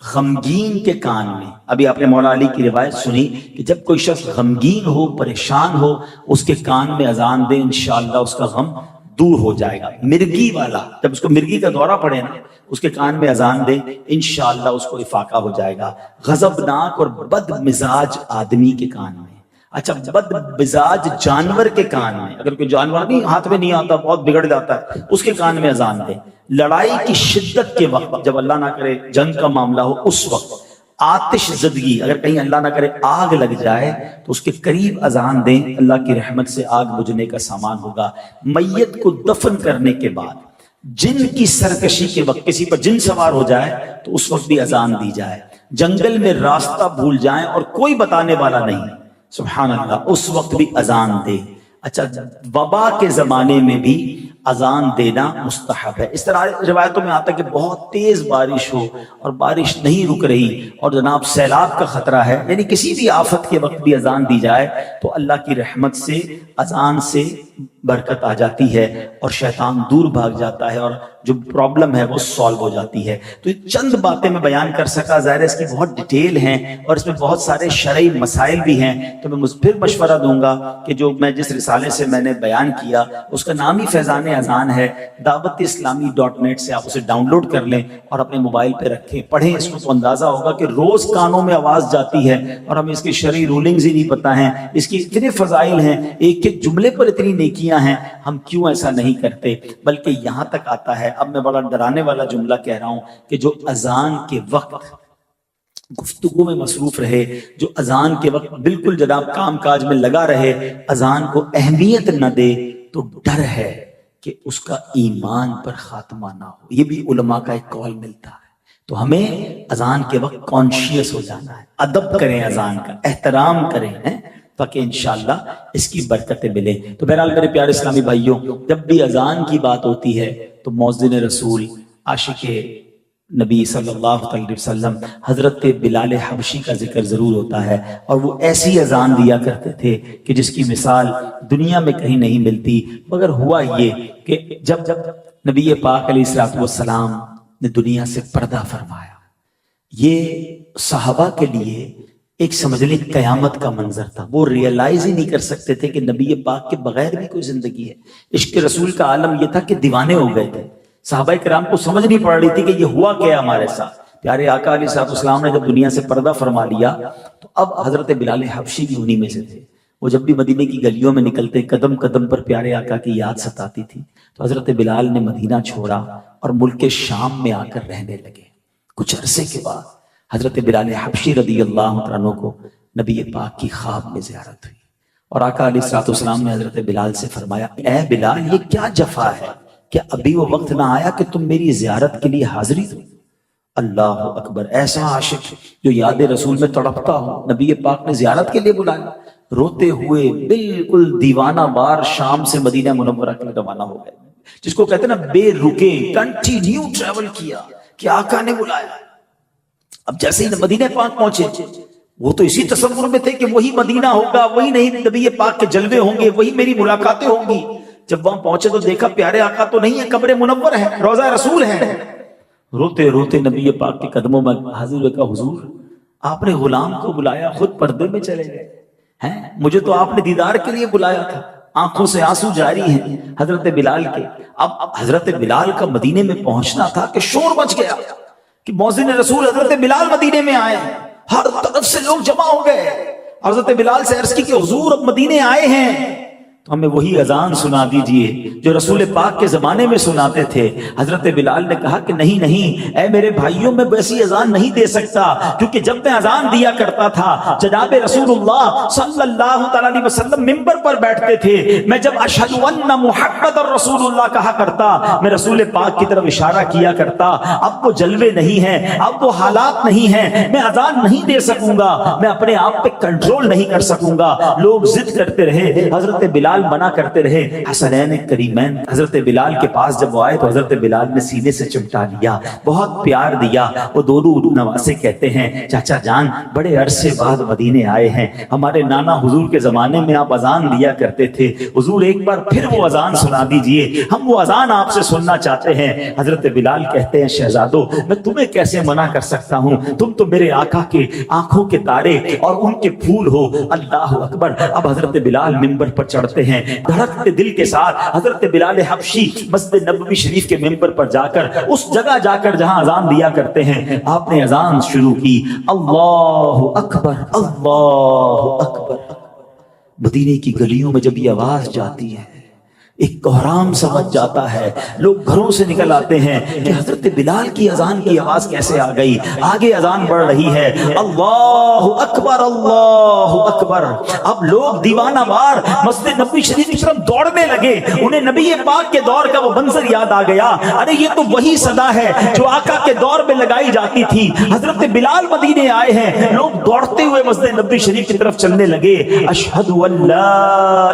غمگین کے کان میں. ابھی آپ نے مولا علی کی روایت سنی کہ جب کوئی شخص غمگین ہو, پریشان ہو, اس کے کان میں اذان دے, انشاءاللہ اس کا غم دور ہو جائے گا. مرگی والا, جب اس کو مرگی کا دورہ پڑے نا, اس کے کان میں اذان دے, انشاءاللہ اس کو افاقہ ہو جائے گا. غضبناک اور بد مزاج آدمی کے کان میں. اچھا, بد مزاج جانور کے کان میں, اگر کوئی جانور نہیں ہاتھ میں نہیں آتا, بہت بگڑ جاتا ہے, اس کے کان میں اذان دے. لڑائی کی شدت کے وقت, جب اللہ نہ کرے جنگ کا معاملہ ہو اس وقت. آتش زدگی, اگر کہیں اللہ نہ کرے آگ لگ جائے تو اس کے قریب اذان دیں, اللہ کی رحمت سے آگ بجھنے کا سامان ہوگا. میت کو دفن کرنے کے بعد, جن کی سرکشی کے وقت, کسی پر جن سوار ہو جائے تو اس وقت بھی اذان دی جائے. جنگل میں راستہ بھول جائیں اور کوئی بتانے والا نہیں, سبحان اللہ, اس وقت بھی اذان دے. اچھا, وبا کے زمانے میں بھی اذان دینا مستحب ہے. اس طرح روایتوں میں آتا ہے کہ بہت تیز بارش ہو اور بارش نہیں رک رہی اور جناب سیلاب کا خطرہ ہے, یعنی کسی بھی آفت کے وقت بھی اذان دی جائے تو اللہ کی رحمت سے اذان سے برکت آ جاتی ہے اور شیطان دور بھاگ جاتا ہے اور جو پرابلم ہے وہ سالو ہو جاتی ہے. تو یہ چند باتیں میں بیان کر سکا, ظاہر ہے اس کی بہت ڈیٹیل ہیں اور اس میں بہت سارے شرعی مسائل بھی ہیں. تو میں پھر مشورہ دوں گا کہ جو میں جس رسالے سے میں نے بیان کیا اس کا نام ہی فیضان اذان ہے. dawat-islami.net سے آپ اسے ڈاؤن لوڈ کر لیں اور اپنے موبائل پہ رکھیں, پڑھیں. اس کو تو اندازہ ہوگا کہ روز کانوں میں آواز جاتی ہے اور ہمیں اس کی شرعی رولنگز ہی نہیں پتہ ہیں. اس کی اتنے فضائل ہیں, ایک ایک جملے پر اتنی نیکیاں ہیں، ہم کیوں ایسا نہیں کرتے؟ بلکہ یہاں تک آتا ہے، اب میں بڑا ڈرانے والا جملہ کہہ رہا ہوں، کہ جو اذان کے وقت گفتگو میں مصروف رہے، جو اذان کے وقت بالکل جناب کام کاج میں لگا رہے، اذان کو اہمیت نہ دے، تو ڈر ہے کہ اس کا ایمان پر خاتمہ نہ ہو۔ یہ بھی علماء کا ایک قول ملتا ہے۔ تو ہمیں اذان کے وقت کانشیس ہو جانا ہے، ادب کریں، اذان کا احترام کریں، تاکہ انشاءاللہ اس کی برکتیں ملیں۔ تو بہرحال میرے پیارے اسلامی بھائیوں، جب بھی اذان کی بات ہوتی ہے تو مؤذن رسول، عاشق نبی صلی اللہ علیہ وسلم حضرت بلال حبشی کا ذکر ضرور ہوتا ہے، اور وہ ایسی اذان دیا کرتے تھے کہ جس کی مثال دنیا میں کہیں نہیں ملتی۔ مگر ہوا یہ کہ جب نبی پاک علیہ السلام نے دنیا سے پردہ فرمایا، یہ صحابہ کے لیے ایک سمجھ لیں قیامت کا منظر تھا۔ وہ ریئلائز ہی نہیں کر سکتے تھے کہ نبی پاک کے بغیر بھی کوئی زندگی ہے۔ عشق رسول کا عالم یہ تھا کہ دیوانے ہو گئے تھے، صحابہ کرام کو سمجھ نہیں پڑ رہی تھی کہ یہ ہوا کیا ہمارے ساتھ۔ پیارے آقا علیہ السلام نے جب دنیا سے پردہ فرما لیا تو اب حضرت بلال حبشی بھی انہی میں سے تھے۔ وہ جب بھی مدینے کی گلیوں میں نکلتے، قدم قدم پر پیارے آقا کی یاد ستاتی تھی، تو حضرت بلال نے مدینہ چھوڑا اور ملک شام میں آ کر رہنے لگے۔ کچھ عرصے کے بعد حضرت بلال حبشی رضی اللہ عنہ کو نبی پاک کی خواب میں زیارت ہوئی، اور آقا علیہ السلام نے حضرت بلال سے فرمایا، اے بلال، یہ کیا جفا ہے؟ کیا ابھی وہ وقت نہ آیا کہ تم میری زیارت کے لیے حاضری دو؟ اللہ اکبر! ایسا عاشق جو یاد رسول میں تڑپتا ہو، نبی پاک نے زیارت کے لیے بلایا، روتے ہوئے بالکل دیوانہ وار شام سے مدینہ منورہ کے لیے روانہ ہو گئے، جس کو کہتے ہیں نا بے رکے، کنٹینیو ٹریول کیا کہ آقا نے بلایا۔ اب جیسے ہی مدینہ پاک پہنچے، وہ تو اسی تصور میں تھے کہ وہی مدینہ ہوگا، وہی نہیں نبی پاک کے جلوے ہوں گے، وہی میری ملاقاتیں ہوں گی۔ جب وہاں پہنچے تو دیکھا پیارے آقا تو نہیں ہے، قبر منور ہے، روضہ رسول ہے۔ روتے روتے نبی پاک کے قدموں میں حاضر ہوئے، کہا حضور آپ نے غلام کو بلایا، خود پردے میں چلے گئے ہیں، مجھے تو آپ نے دیدار کے لیے بلایا تھا۔ آنکھوں سے آنسو جاری ہیں حضرت بلال کے۔ اب حضرت بلال کا مدینے میں پہنچنا تھا کہ شور مچ گیا کہ مؤذن رسول حضرت بلال مدینے میں آئے، ہر طرف سے لوگ جمع ہو گئے۔ حضرت بلال سے عرض کی کہ حضور اب مدینے آئے ہیں، تو ہمیں وہی اذان سنا دیجئے جو رسول پاک کے زمانے میں سناتے تھے۔ حضرت بلال نے کہا کہ نہیں نہیں اے میرے بھائیوں، میں ویسی اذان نہیں دے سکتا، کیونکہ جب میں اذان دیا کرتا تھا جناب رسول اللہ صلی اللہ علیہ وسلم منبر پر بیٹھتے تھے، میں جب اشہد ان محمد رسول اللہ کہا کرتا، میں رسول پاک کی طرف اشارہ کیا کرتا۔ اب وہ جلوے نہیں ہیں، اب وہ حالات نہیں ہیں، میں اذان نہیں دے سکوں گا، میں اپنے آپ پہ کنٹرول نہیں کر سکوں گا۔ لوگ ضد کرتے رہے، حضرت بلال منع کرتے رہے۔ حسنین کریمین حضرت بلال کے پاس جب وہ آئے تو حضرت بلال نے سینے سے چمٹا لیا، بہت پیار دیا۔ وہ دونوں نواسے کہتے ہیں چاچا جان بڑے عرصے بعد مدینے آئے ہیں، ہمارے نانا حضور کے زمانے میں آپ اذان دیا کرتے تھے، حضور ایک بار پھر وہ اذان سنا دیجئے، ہم وہ اذان آپ سے سننا چاہتے ہیں۔ حضرت بلال کہتے ہیں شہزادو میں تمہیں کیسے منع کر سکتا ہوں، تم تو میرے آقا کے آنکھوں کے تارے اور ان کے پھول ہو۔ اللہ اکبر! اب حضرت بلال منبر پر چڑھتے ہیں، دھڑکتے دل کے ساتھ حضرت بلال حبشی مسجد نبوی شریف کے منبر پر جا کر، اس جگہ جا کر جہاں اذان دیا کرتے ہیں، آپ نے اذان شروع کی، اللہ اکبر اللہ اکبر۔ مدینے کی گلیوں میں جب یہ آواز جاتی ہے ایک کوہرام سمجھ جاتا ہے، لوگ گھروں سے نکل آتے ہیں کہ حضرت بلال کی اذان کی آواز کیسے آ گئی۔ آگے اذان بڑھ رہی ہے، اللہ اکبر اللہ اکبر۔ اب لوگ دیوانہ وار مسجد نبوی شریف کی طرف دوڑنے لگے، انہیں نبی پاک کے دور کا وہ منظر یاد آ گیا، ارے یہ تو وہی صدا ہے جو آقا کے دور میں لگائی جاتی تھی، حضرت بلال مدینے آئے ہیں۔ لوگ دوڑتے ہوئے مسجد نبوی شریف کی طرف چلنے لگے، اشہد ان لا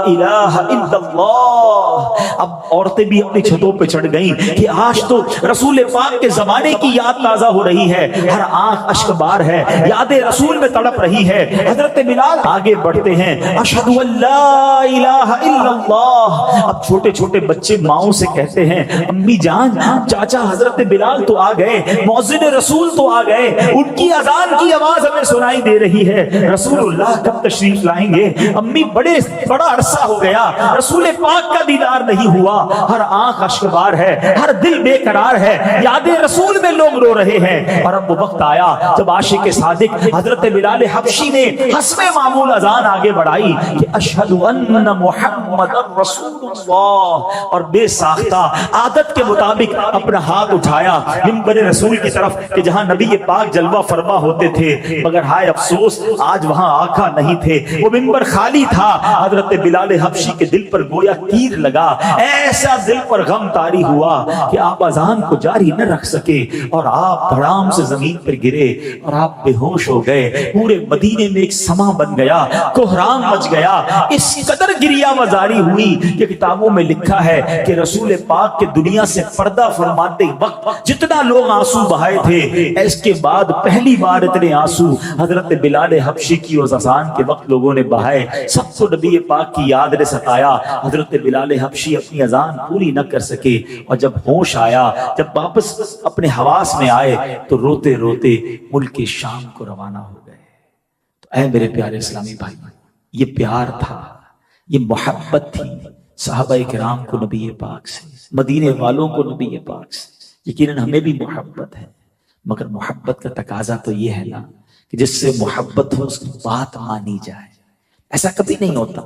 الہ الا اللہ۔ اب عورتیں بھی اپنی چھتوں پہ چڑھ گئیں کہ آج تو رسول پاک کے زمانے کی یاد تازہ ہو رہی ہے، ہر آنکھ اشک بار ہے، یاد رسول میں تڑپ رہی ہے۔ حضرت بلال آگے بڑھتے ہیں، اشہد ان لا الہ الا اللہ۔ اب چھوٹے چھوٹے بچے ماؤں سے کہتے ہیں امی جان چاچا حضرت بلال تو آ گئے، مؤذن رسول تو آ گئے، ان کی اذان کی آواز ہمیں سنائی دے رہی ہے، رسول اللہ کب تشریف لائیں گے؟ امی بڑا عرصہ ہو گیا رسول پاک کا دیدار دیدار نہیں ہوا، ہر آنکھ اشکبار ہے، ہر دل بے قرار ہے، یاد رسول میں لوگ رو رہے ہیں۔ اور اب وہ وقت آیا جب عاشق صادق حضرت بلال حبشی نے حسب معمول اذان آگے بڑھائی کہ اشہد ان محمد رسول اللہ، اور بے ساختہ عادت کے مطابق اپنا ہاتھ اٹھایا منبر رسول کی طرف کہ جہاں نبی پاک جلوہ فرما ہوتے تھے، مگر ہائے افسوس آج وہاں آقا نہیں تھے، وہ منبر خالی تھا۔ حضرت بلال حبشی کے دل پر گویا تیر لگا، ایسا دل پر غم طاری ہوا کہ آپ اذان کو جاری نہ رکھ سکے اور آپ دھڑام سے زمین پر گرے اور آپ بے ہوش ہو گئے۔ پورے مدینے میں ایک سما بن گیا، کوہرام مچ گیا، اس قدر گریہ وزاری ہوئی کہ کتابوں میں لکھا ہے کہ رسول پاک کے دنیا سے پردہ فرماتے وقت جتنا لوگ آنسو بہائے تھے، اس کے بعد پہلی بار اتنے آنسو حضرت بلال حبشی کی اس اذان کے وقت لوگوں نے بہائے۔ سب کو نبی پاک کی یاد نے ستایا۔ حضرت بلال حبشی اپنی اذان پوری نہ کر سکے، اور جب ہوش آیا، جب واپس اپنے حواس میں آئے تو روتے روتے ملک شام کو روانہ ہو گئے۔ تو اے میرے پیارے اسلامی بھائی، یہ پیار تھا، یہ محبت تھی صحابہ کرام کو نبی پاک سے، مدینے والوں کو نبی پاک سے۔ یقیناً ہمیں بھی محبت ہے، مگر محبت کا تقاضا تو یہ ہے نا کہ جس سے محبت ہو اس کی بات مانی جائے۔ ایسا کبھی نہیں ہوتا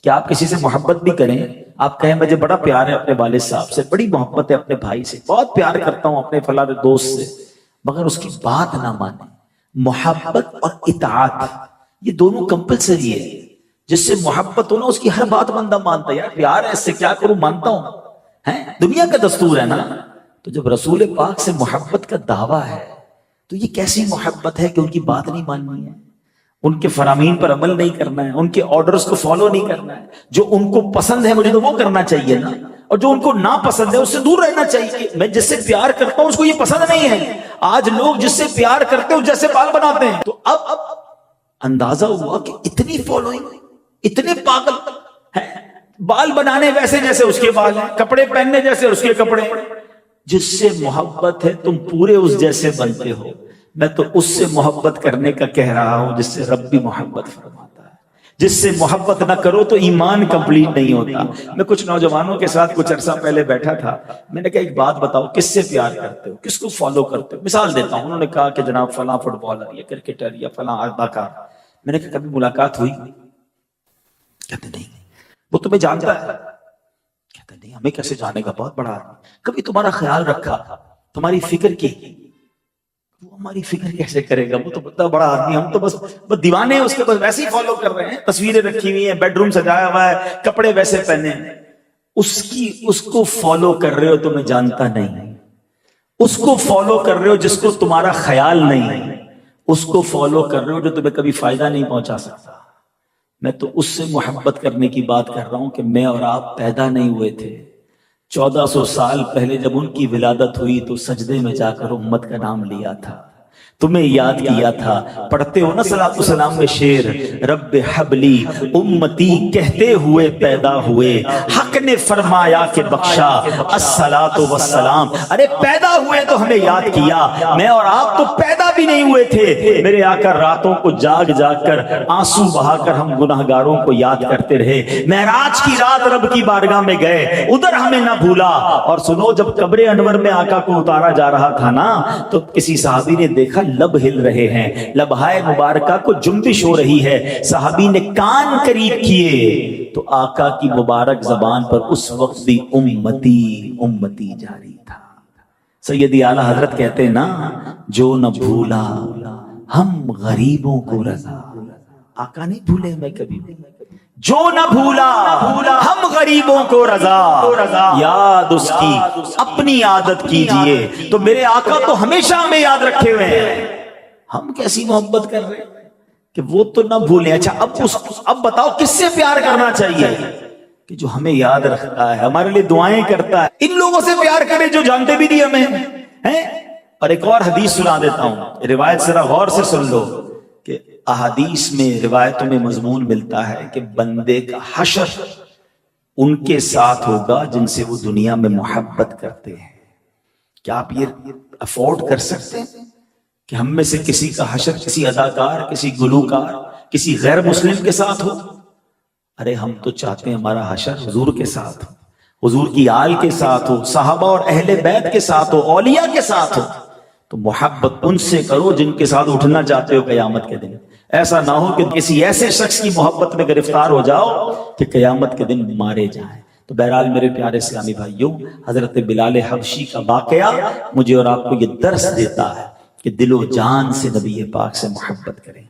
کہ آپ کسی سے محبت بھی کریں، آپ کہیں مجھے بڑا پیار ہے اپنے والد صاحب سے، بڑی محبت ہے اپنے بھائی سے، بہت پیار کرتا ہوں اپنے فلاں دوست سے، مگر اس کی بات نہ مانیں۔ محبت اور اطاعت یہ دونوں کمپلسری ہے۔ جس سے محبت ہو نا اس کی ہر بات بندہ مانتا ہے، یار پیار ہے اس سے کیا کروں، مانتا ہوں، دنیا کا دستور ہے نا۔ تو جب رسول پاک سے محبت کا دعویٰ ہے تو یہ کیسی محبت ہے کہ ان کی بات نہیں ماننی ہے، ان کے فرامین پر عمل نہیں کرنا ہے، ان کے آرڈرز کو فالو نہیں کرنا ہے۔ جو ان کو پسند ہے مجھے تو وہ کرنا چاہیے نا، اور جو ان کو ناپسند ہے اس سے دور رہنا چاہیے۔ میں جس سے پیار کرتا ہوں اس کو یہ پسند نہیں ہے۔ آج لوگ جس سے پیار کرتے ہیں جیسے بال بناتے ہیں۔ تو اب اندازہ ہوا کہ اتنی فالوئنگ، اتنے پاگل ہیں، بال بنانے ویسے جیسے اس کے بال ہیں، کپڑے پہننے جیسے اس کے کپڑے۔ جس سے محبت ہے تم پورے اس جیسے بنتے ہو۔ میں تو اس سے محبت کرنے کا کہہ رہا ہوں جس سے رب بھی محبت فرماتا ہے۔ جس سے محبت نہ کرو تو ایمان کمپلیٹ نہیں ہوتا۔ میں کچھ نوجوانوں کے ساتھ کچھ عرصہ پہلے بیٹھا تھا، میں نے کہا ایک بات بتاؤ، کس سے پیار کرتے ہو، کس کو فالو کرتے ہو؟ مثال دیتا ہوں، انہوں نے کہا کہ جناب فلاں فٹ بالر یا کرکٹر یا فلاں اداکار۔ میں نے کہا کبھی ملاقات ہوئی؟ کہتے نہیں۔ وہ تمہیں جانتا ہے؟ کہتے نہیں۔ ہمیں کیسے جانے گا، بہت بڑا آدمی۔ کبھی تمہارا خیال رکھا، تمہاری فکر کی؟ وہ ہماری فکر کیسے کرے گا، وہ تو بہت بڑا آدمی، ہم تو بس دیوانے ہیں اس کے، بس ویسے ہی فالو کر رہے ہیں۔ تصویریں رکھی ہوئی ہیں، بیڈ روم سجایا ہوا ہے، کپڑے ویسے پہنے ہیں۔ اس کو فالو کر رہے ہو، تمہیں جانتا نہیں۔ اس کو فالو کر رہے ہو جس کو تمہارا خیال نہیں، اس کو فالو کر رہے ہو جو تمہیں کبھی فائدہ نہیں پہنچا سکتا۔ میں تو اس سے محبت کرنے کی بات کر رہا ہوں کہ میں اور آپ پیدا نہیں ہوئے تھے۔ 1400 سال پہلے جب ان کی ولادت ہوئی تو سجدے میں جا کر امت کا نام لیا تھا، تمہیں یاد کیا تھا۔ پڑھتے ہو نا صلاۃ والسلام میں شعر، رب حبلی امتی کہتے ہوئے پیدا ہوئے، حق نے فرمایا کہ بخشا الصلاۃ والسلام۔ ارے پیدا ہوئے تو ہمیں یاد کیا، میں اور آپ تو پیدا بھی نہیں ہوئے تھے۔ میرے آقا راتوں کو جاگ جاگ کر آنسو بہا کر ہم گناہگاروں کو یاد کرتے رہے۔ معراج کی رات رب کی بارگاہ میں گئے، ادھر ہمیں نہ بھولا۔ اور سنو، جب قبر انور میں آقا کو اتارا جا رہا تھا نا، تو کسی صحابی نے دیکھا لب ہل رہے ہیں، لبہائے مبارکہ کو جنبش ہو رہی ہے۔ صحابی نے کان قریب کیے تو آقا کی مبارک زبان پر اس وقت بھی امتی امتی جاری تھا۔ سیدی اعلیٰ حضرت کہتے ہیں نا، جو نہ بھولا ہم غریبوں کو رضا۔ آقا نہیں بھولے میں کبھی بھی، جو نہ بھولا ہم غریبوں کو رضا، یاد اس کی اپنی عادت کیجئے۔ تو میرے آقا تو ہمیشہ ہمیں یاد رکھے ہوئے ہیں، ہم کیسی محبت کر رہے ہیں کہ وہ تو نہ بھولیں۔ اچھا اب بتاؤ کس سے پیار کرنا چاہیے؟ کہ جو ہمیں یاد رکھتا ہے، ہمارے لیے دعائیں کرتا ہے۔ ان لوگوں سے پیار کریں جو جانتے بھی نہیں ہمیں ہیں۔ اور ایک اور حدیث سنا دیتا ہوں، روایت ذرا غور سے سن لو کہ احادیث میں، روایتوں میں مضمون ملتا ہے کہ بندے کا حشر ان کے ساتھ ہوگا جن سے وہ دنیا میں محبت کرتے ہیں۔ کیا آپ یہ افورڈ کر سکتے ہیں کہ ہم میں سے کسی کا حشر کسی اداکار، کسی گلوکار، کسی غیر مسلم کے ساتھ ہو؟ ارے ہم تو چاہتے ہیں ہمارا حشر حضور کے ساتھ ہو، حضور کی آل کے ساتھ ہو، صحابہ اور اہل بیت کے ساتھ ہو، اولیاء کے ساتھ ہو، تو محبت ان سے کرو جن کے ساتھ اٹھنا چاہتے ہو قیامت کے دن۔ ایسا نہ ہو کہ کسی ایسے شخص کی محبت میں گرفتار ہو جاؤ کہ قیامت کے دن مارے جائیں۔ تو بہرحال میرے پیارے اسلامی بھائیوں، حضرت بلال حبشی کا واقعہ مجھے اور آپ کو یہ درس دیتا ہے کہ دل و جان سے نبی پاک سے محبت کریں۔